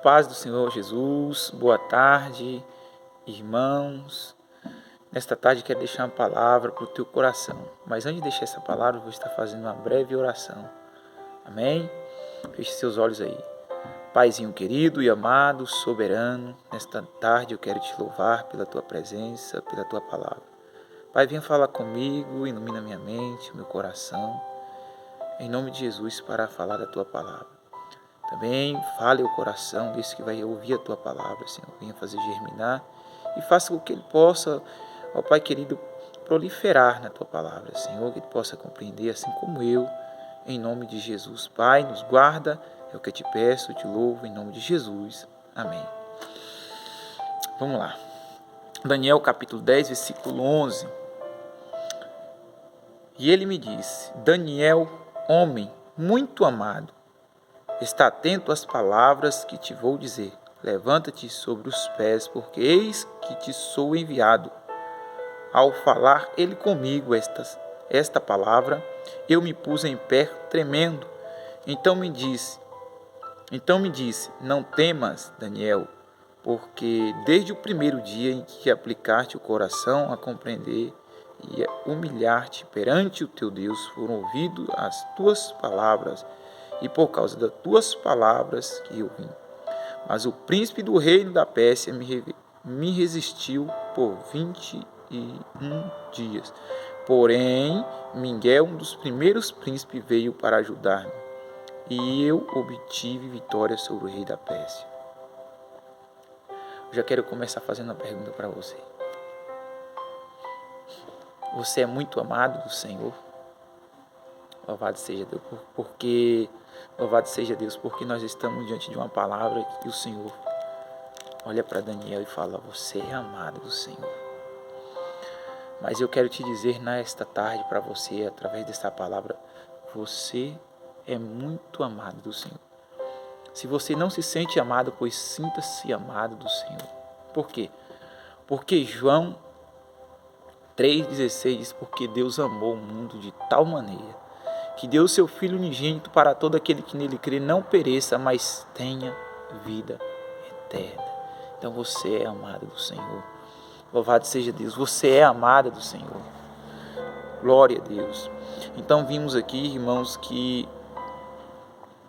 paz do Senhor Jesus, boa tarde, irmãos. Nesta tarde quero deixar uma palavra para o teu coração, mas antes de deixar essa palavra, eu vou estar fazendo uma breve oração. Amém? Feche seus olhos aí. Paizinho querido e amado, soberano, nesta tarde eu quero te louvar pela tua presença, pela tua palavra. Pai, venha falar comigo, ilumina minha mente, meu coração, em nome de Jesus, para falar da tua palavra. Também fale o coração desse que vai ouvir a tua palavra, Senhor. Venha fazer germinar e faça com que ele possa, ó Pai querido, proliferar na tua palavra, Senhor, que ele possa compreender assim como eu, em nome de Jesus. Pai, nos guarda, é o que eu te peço, eu te louvo, em nome de Jesus. Amém. Vamos lá. Daniel capítulo 10, versículo 11. E ele me disse: Daniel, homem muito amado, está atento às palavras que te vou dizer. Levanta-te sobre os pés, porque eis que te sou enviado. Ao falar ele comigo esta palavra, eu me pus em pé tremendo. Então me disse, não temas, Daniel, porque desde o primeiro dia em que aplicaste o coração a compreender e a humilhar-te perante o teu Deus, foram ouvidas as tuas palavras, e por causa das tuas palavras que eu vim. Mas o príncipe do reino da Pérsia me resistiu por 21 dias. Porém, Miguel, um dos primeiros príncipes, veio para ajudar-me, e eu obtive vitória sobre o rei da Pérsia. Eu já quero começar fazendo uma pergunta para você. Você é muito amado do Senhor? Louvado seja Deus, porque nós estamos diante de uma palavra que o Senhor olha para Daniel e fala: você é amado do Senhor. Mas eu quero te dizer nesta tarde para você, através dessa palavra, você é muito amado do Senhor. Se você não se sente amado, pois sinta-se amado do Senhor. Por quê? Porque João 3,16 diz: porque Deus amou o mundo de tal maneira que deu o seu Filho unigênito para todo aquele que nele crê não pereça, mas tenha vida eterna. Então você é amado do Senhor. Louvado seja Deus, você é amada do Senhor. Glória a Deus. Então vimos aqui, irmãos, que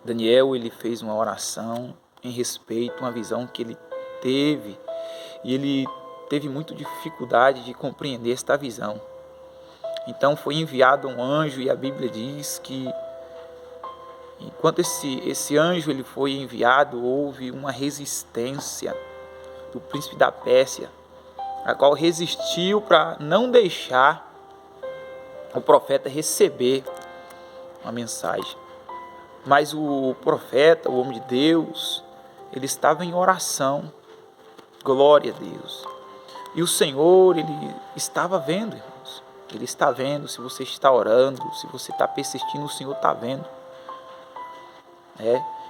Daniel ele fez uma oração em respeito a uma visão que ele teve, e ele teve muita dificuldade de compreender esta visão. Então foi enviado um anjo, e a Bíblia diz que enquanto esse anjo ele foi enviado, houve uma resistência do príncipe da Pérsia, a qual resistiu para não deixar o profeta receber uma mensagem. Mas o profeta, o homem de Deus, ele estava em oração. Glória a Deus. E o Senhor, ele estava vendo, irmãos. Ele está vendo se você está orando, se você está persistindo, o Senhor está vendo.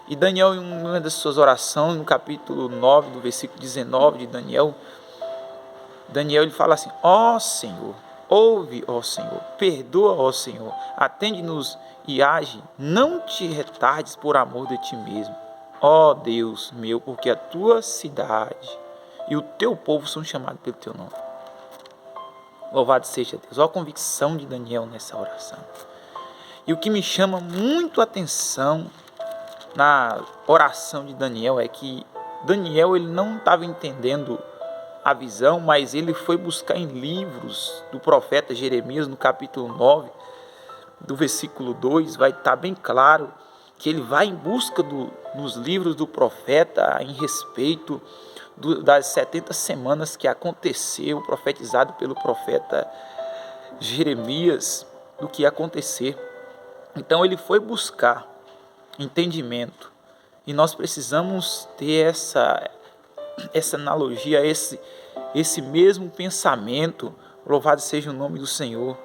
E Daniel, em uma das suas orações, no capítulo 9, do versículo 19 de Daniel, ele fala assim: ó Senhor, ouve, ó Senhor, perdoa, ó Senhor, atende-nos e age, não te retardes por amor de ti mesmo, ó Deus meu, porque a tua cidade e o teu povo são chamados pelo teu nome. Louvado seja Deus. Olha a convicção de Daniel nessa oração. E o que me chama muito a atenção na oração de Daniel é que Daniel ele não estava entendendo a visão, mas ele foi buscar em livros do profeta Jeremias, no capítulo 9, do versículo 2, vai estar bem claro que ele vai em busca nos livros do profeta em respeito das 70 semanas que aconteceu, profetizado pelo profeta Jeremias, do que ia acontecer. Então ele foi buscar entendimento, e nós precisamos ter essa analogia, esse mesmo pensamento, louvado seja o nome do Senhor,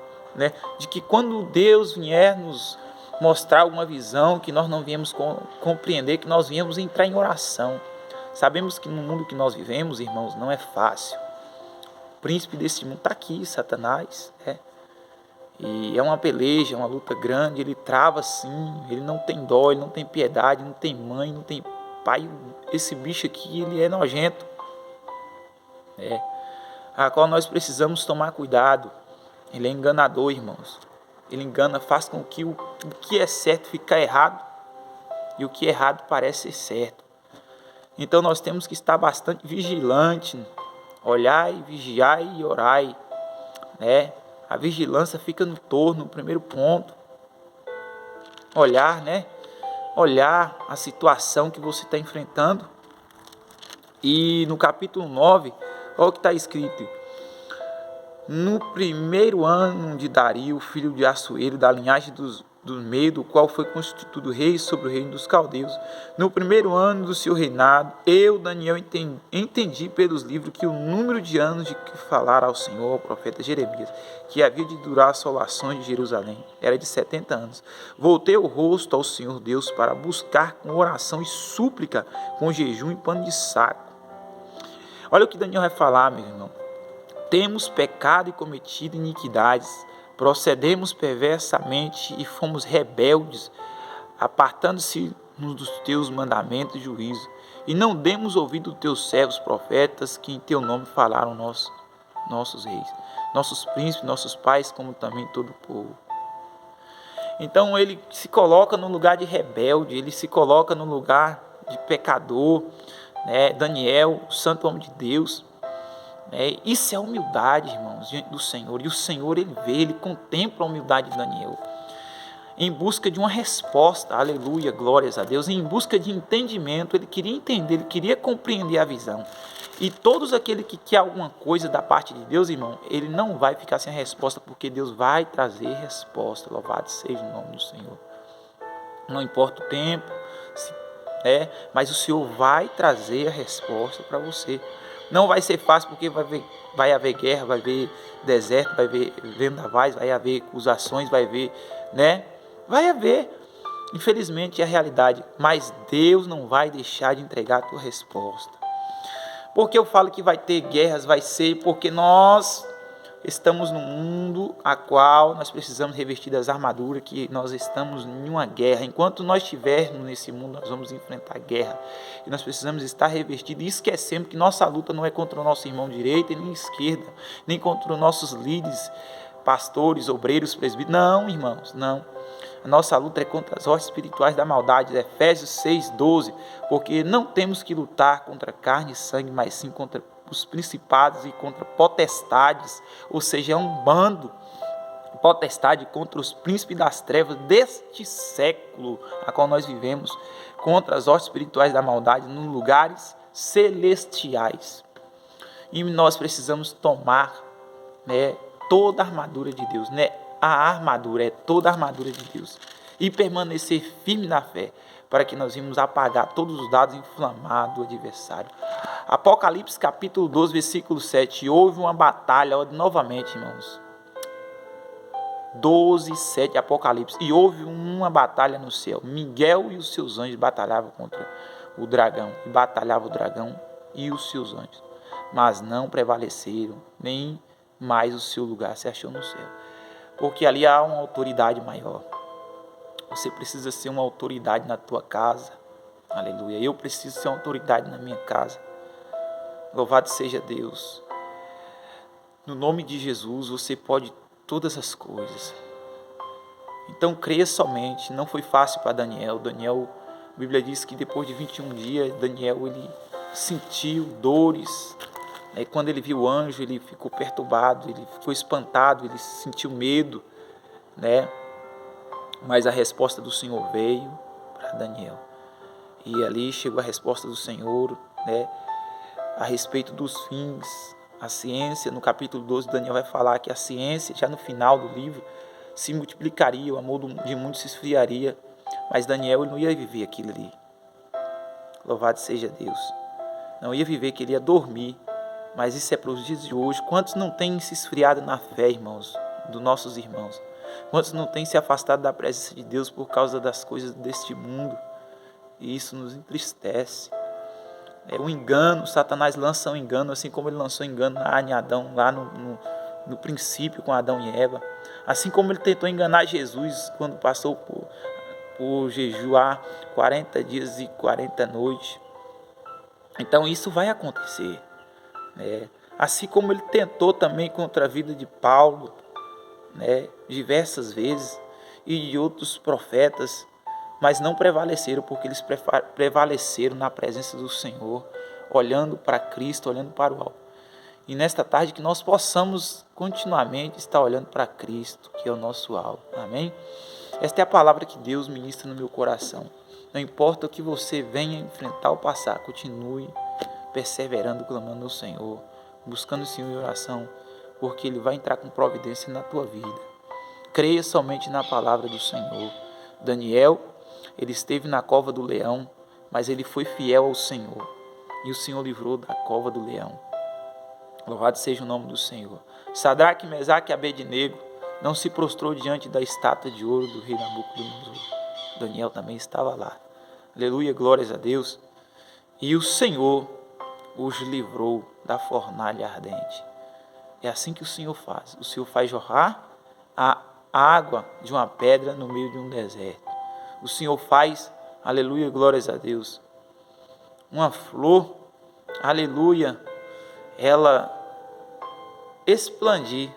de que quando Deus vier nos mostrar alguma visão que nós não viemos compreender, que nós viemos entrar em oração. Sabemos que no mundo que nós vivemos, irmãos, não é fácil. O príncipe desse mundo está aqui, Satanás. E é uma peleja, é uma luta grande, ele trava sim, ele não tem dó, ele não tem piedade, não tem mãe, não tem pai, esse bicho aqui, ele é nojento. A qual nós precisamos tomar cuidado. Ele é enganador, irmãos. Ele engana, faz com que o que é certo fique errado e o que é errado parece ser certo. Então nós temos que estar bastante vigilante, olhar e vigiar e orar, né? A vigilância fica no torno, no primeiro ponto. Olhar, né? Olhar a situação que você está enfrentando. E no capítulo 9, olha o que está escrito. No primeiro ano de Dario, filho de Assuero, da linhagem dos Medo, o qual foi constituído rei sobre o reino dos caldeus, no primeiro ano do seu reinado, eu, Daniel, entendi pelos livros que o número de anos de que falara ao Senhor, ao profeta Jeremias, que havia de durar as assolações de Jerusalém, era de 70 anos. Voltei o rosto ao Senhor Deus para buscar com oração e súplica, com jejum e pano de saco. Olha o que Daniel vai falar, meu irmão. Temos pecado e cometido iniquidades, procedemos perversamente e fomos rebeldes, apartando-se dos teus mandamentos e juízo, e não demos ouvido aos teus servos profetas, que em teu nome falaram nossos reis, nossos príncipes, nossos pais, como também todo o povo. Então ele se coloca no lugar de rebelde, ele se coloca no lugar de pecador, né? Daniel, o santo homem de Deus. Isso é humildade, irmãos, diante do Senhor. E o Senhor, ele vê, ele contempla a humildade de Daniel, em busca de uma resposta, aleluia, glórias a Deus, em busca de entendimento. Ele queria entender, ele queria compreender a visão. E todos aqueles que querem alguma coisa da parte de Deus, irmão, ele não vai ficar sem a resposta, porque Deus vai trazer resposta. Louvado seja o nome do Senhor. Não importa o tempo, mas o Senhor vai trazer a resposta para você. Não vai ser fácil, porque vai haver guerra, vai haver deserto, vai haver vendavais, vai haver acusações, vai haver, Vai haver, infelizmente é a realidade, mas Deus não vai deixar de entregar a tua resposta. Porque eu falo que vai ter guerras, vai ser porque nós estamos num mundo a qual nós precisamos revestir das armaduras, que nós estamos em uma guerra. Enquanto nós estivermos nesse mundo, nós vamos enfrentar guerra. E nós precisamos estar revestidos, e esquecemos que nossa luta não é contra o nosso irmão direito e nem esquerda, nem contra os nossos líderes, pastores, obreiros, presbíteros. Não, irmãos, não. A nossa luta é contra as hostes espirituais da maldade, Efésios 6:12, porque não temos que lutar contra carne e sangue, mas sim contra os principados e contra potestades, ou seja, é um bando, potestade contra os príncipes das trevas deste século a qual nós vivemos, contra as hostes espirituais da maldade nos lugares celestiais. E nós precisamos tomar, toda a armadura de Deus, a armadura é toda a armadura de Deus, e permanecer firme na fé, para que nós vimos apagar todos os dados inflamados do adversário. Apocalipse capítulo 12, versículo 7. Houve uma batalha, novamente, irmãos. 12, 7, Apocalipse. E houve uma batalha no céu. Miguel e os seus anjos batalhavam contra o dragão. E batalhava o dragão e os seus anjos. Mas não prevaleceram, nem mais o seu lugar se achou no céu. Porque ali há uma autoridade maior. Você precisa ser uma autoridade na tua casa. Aleluia. Eu preciso ser uma autoridade na minha casa. Louvado seja Deus. No nome de Jesus, você pode todas as coisas. Então, creia somente. Não foi fácil para Daniel. A Bíblia diz que depois de 21 dias, Daniel ele sentiu dores. Quando ele viu o anjo, ele ficou perturbado, ele ficou espantado, ele sentiu medo, Mas a resposta do Senhor veio para Daniel. E ali chegou a resposta do Senhor, a respeito dos fins. A ciência, no capítulo 12, Daniel vai falar que a ciência, já no final do livro, se multiplicaria, o amor de muitos se esfriaria. Mas Daniel ele não ia viver aquilo ali. Louvado seja Deus. Não ia viver, que ele ia dormir. Mas isso é para os dias de hoje. Quantos não têm se esfriado na fé, irmãos, dos nossos irmãos? Quantos não têm se afastado da presença de Deus por causa das coisas deste mundo? E isso nos entristece. O engano, Satanás lança um engano, assim como ele lançou engano em Adão, lá no princípio com Adão e Eva. Assim como ele tentou enganar Jesus quando passou por jejuar 40 dias e 40 noites. Então isso vai acontecer, né? Assim como ele tentou também contra a vida de Paulo, né, diversas vezes, e de outros profetas, mas não prevaleceram, porque eles prevaleceram na presença do Senhor, olhando para Cristo, olhando para o alto. E nesta tarde que nós possamos continuamente estar olhando para Cristo, que é o nosso alvo. Amém? Esta é a palavra que Deus ministra no meu coração. Não importa o que você venha enfrentar ou passar, continue perseverando, clamando ao Senhor, buscando o Senhor em oração, porque Ele vai entrar com providência na tua vida. Creia somente na palavra do Senhor. Daniel, ele esteve na cova do leão, mas ele foi fiel ao Senhor, e o Senhor livrou da cova do leão. Louvado seja o nome do Senhor. Sadraque, Mesaque e Abednego não se prostrou diante da estátua de ouro do rei Nabucodonosor. Daniel também estava lá. Aleluia, glórias a Deus. E o Senhor os livrou da fornalha ardente. É assim que o Senhor faz. O Senhor faz jorrar a água de uma pedra no meio de um deserto. O Senhor faz, aleluia, glórias a Deus, uma flor, aleluia, ela expandir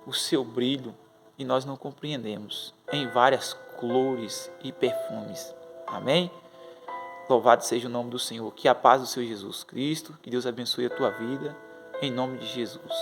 o seu brilho, e nós não compreendemos, em várias cores e perfumes. Amém? Louvado seja o nome do Senhor. Que a paz do Senhor Jesus Cristo, que Deus abençoe a tua vida, em nome de Jesus.